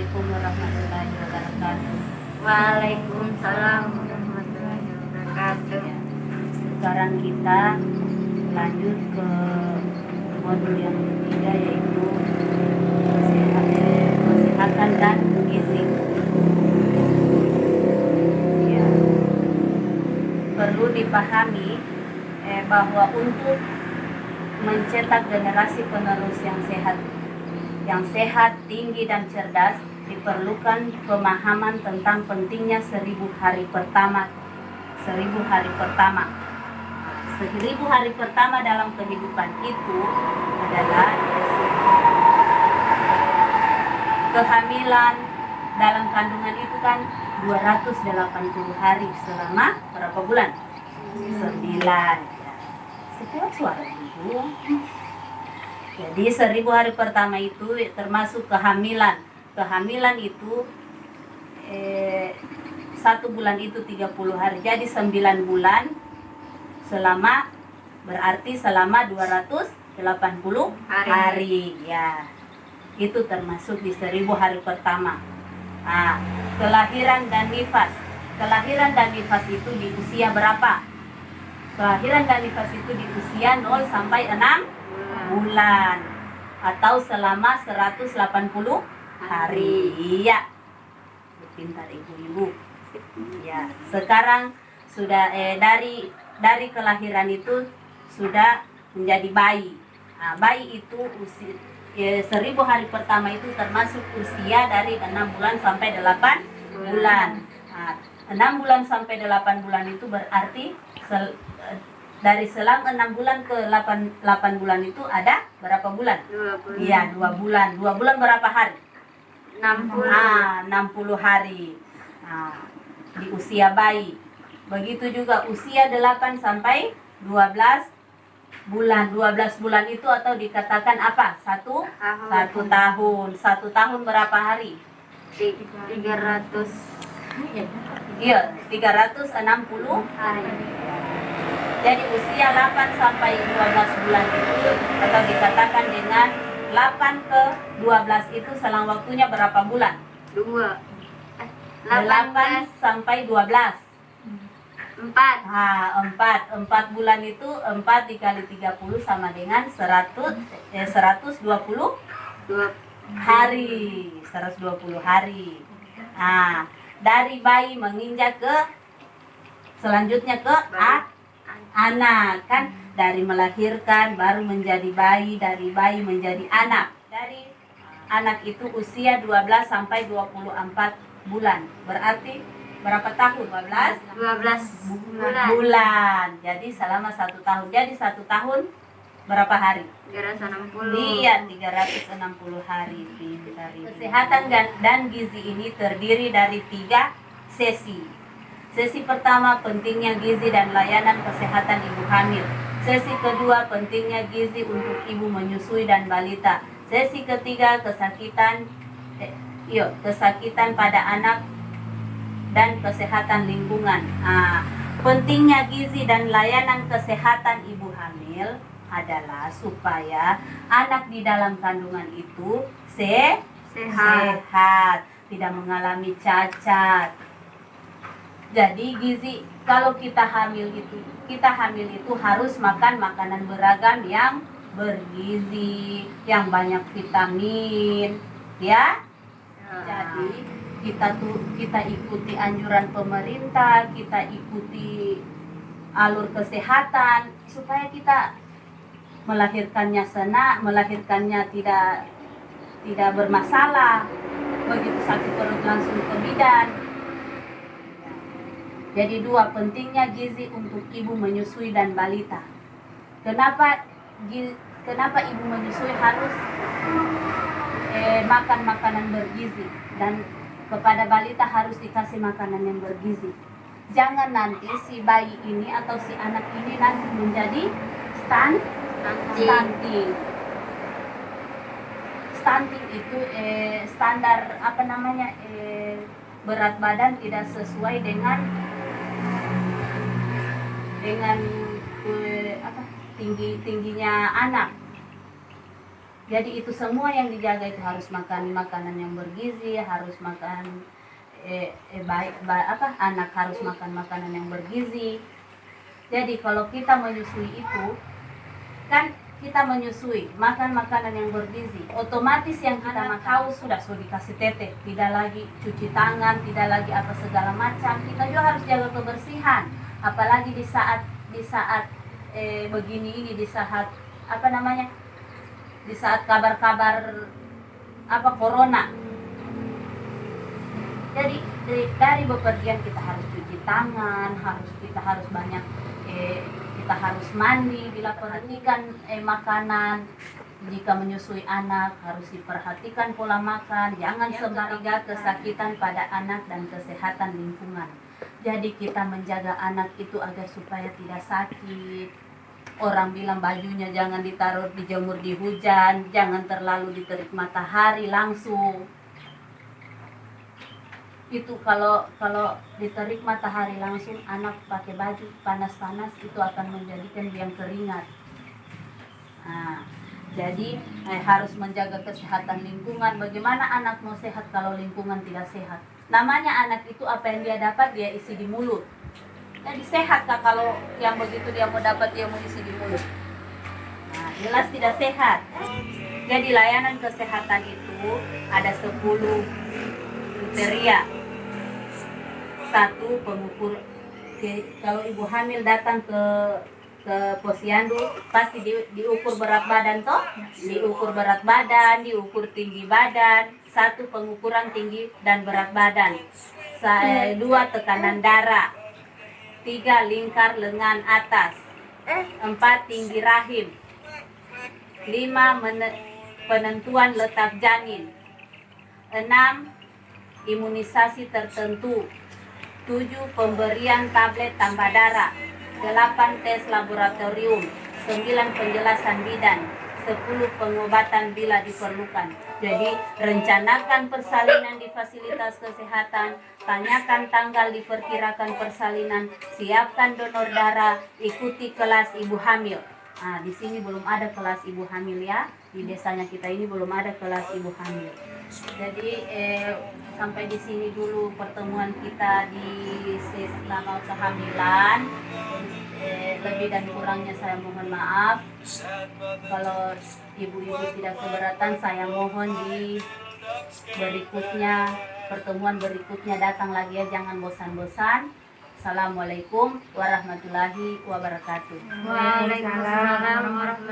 Assalamualaikum warahmatullahi wabarakatuh. Waalaikumsalam warahmatullahi wabarakatuh. Sekarang kita lanjut ke modul yang ketiga, yaitu kesehatan dan gizi. Ya. Perlu dipahami bahwa untuk mencetak generasi penerus yang sehat, tinggi dan cerdas, diperlukan pemahaman tentang pentingnya 1000 hari pertama. 1000 hari pertama. 1000 hari pertama dalam kehidupan itu adalah kehamilan. Dalam kandungan itu kan 280 hari selama berapa bulan? 9. Setiap suara itu. Jadi 1000 hari pertama itu termasuk kehamilan. Kehamilan itu 1 bulan itu 30 hari. Jadi 9 bulan berarti selama 280 hari. Ya. Itu termasuk di 1000 hari pertama. Nah, kelahiran dan nifas. Kelahiran dan nifas itu di usia berapa? Kelahiran dan nifas itu di usia 0 sampai 6 bulan atau selama 180 hari. Iya. Pintar ibu-ibu. Ya, sekarang sudah dari kelahiran itu sudah menjadi bayi. Nah, bayi itu usia 1000 hari pertama itu termasuk usia dari 6 bulan sampai 8 bulan. Nah, 6 bulan sampai 8 bulan itu berarti dari selang 6 bulan ke 8 bulan itu ada berapa bulan? 2 bulan. Iya, 2 bulan. 2 bulan berapa hari? 60. 60 hari. Nah, di usia bayi. Begitu juga usia 8 sampai 12 bulan. 12 bulan itu atau dikatakan apa? Satu tahun. 1 tahun berapa hari? 300 Iya, 360 hari. Jadi usia 8 sampai 12 bulan itu atau dikatakan dengan 8 ke 12 itu selang waktunya berapa bulan? 2. 8 sampai 12. 4. 4 bulan itu 4 dikali 30 sama dengan 120 hari. 120 hari. Nah, dari bayi menginjak ke selanjutnya ke anak, kan dari melahirkan baru menjadi bayi, dari bayi menjadi anak. Dari anak itu usia 12 sampai 24 bulan. Berarti berapa tahun? 12 bulan. Jadi selama 1 tahun. Jadi 1 tahun berapa hari? 360. Iya, 360 hari. Kesehatan dan gizi ini terdiri dari 3 sesi. Sesi pertama, pentingnya gizi dan layanan kesehatan ibu hamil. Sesi kedua, pentingnya gizi untuk ibu menyusui dan balita. Sesi ketiga, kesakitan pada anak dan kesehatan lingkungan. Pentingnya gizi dan layanan kesehatan ibu hamil adalah supaya anak di dalam kandungan itu sehat, tidak mengalami cacat. Jadi gizi, kalau kita hamil itu harus makan makanan beragam yang bergizi, yang banyak vitamin, ya. Jadi kita ikuti anjuran pemerintah, kita ikuti alur kesehatan supaya kita melahirkannya senang, melahirkannya tidak bermasalah. Begitu sakit perut langsung ke bidan. Jadi 2, pentingnya gizi untuk ibu menyusui dan balita. Kenapa ibu menyusui harus makan makanan bergizi, dan kepada balita harus dikasih makanan yang bergizi. Jangan nanti si bayi ini atau si anak ini nanti menjadi stunting. Stunting itu standar berat badan tidak sesuai dengan tingginya anak. Jadi itu semua yang dijaga, itu harus makan makanan yang bergizi, harus makan anak harus makan makanan yang bergizi. Jadi kalau kita menyusui itu, kan kita menyusui makan makanan yang bergizi, otomatis yang kita makan sudah dikasih tete, tidak lagi cuci tangan, tidak lagi apa segala macam. Kita juga harus jaga kebersihan, apalagi di saat begini ini, di saat di saat kabar-kabar corona. Jadi dari bepergian kita harus cuci tangan, kita harus banyak kita harus mandi, bila perhatikan makanan. Jika menyusui anak harus diperhatikan pola makan, jangan sembarangan kesakitan pada anak dan kesehatan lingkungan. Jadi kita menjaga anak itu agar supaya tidak sakit. Orang bilang bajunya jangan ditaruh dijemur di hujan, jangan terlalu diterik matahari langsung. Itu kalau diterik matahari langsung, anak pakai baju panas-panas itu akan menjadikan biang keringat. Nah, jadi harus menjaga kesehatan lingkungan. Bagaimana anak mau sehat kalau lingkungan tidak sehat? Namanya anak itu apa yang dia dapat dia isi di mulut. Jadi sehat kah kalau yang begitu dia mau dapat dia mau isi di mulut? Nah, jelas tidak sehat. Jadi layanan kesehatan itu ada 10 kriteria. 1, pengukur. Kalau ibu hamil datang ke posyandu pasti diukur berat badan toh, diukur berat badan, diukur tinggi badan. 1, pengukuran tinggi dan berat badan. 2, tekanan darah. 3, lingkar lengan atas. 4, tinggi rahim. 5, penentuan letak janin. 6, imunisasi tertentu. 7, pemberian tablet tambah darah. 8, tes laboratorium. 9, penjelasan bidan. 10, pengobatan bila diperlukan. Jadi rencanakan persalinan di fasilitas kesehatan, tanyakan tanggal diperkirakan persalinan, siapkan donor darah, ikuti kelas ibu hamil. Nah, di sini belum ada kelas ibu hamil ya. Di desanya kita ini belum ada kelas ibu hamil. Jadi sampai di sini dulu pertemuan kita di sesi lama kehamilan. Lebih dan kurangnya saya mohon maaf. Kalau ibu-ibu tidak keberatan, saya mohon di pertemuan berikutnya datang lagi ya, jangan bosan-bosan. Assalamualaikum warahmatullahi wabarakatuh. Waalaikumsalam warahmatullahi wabarakatuh.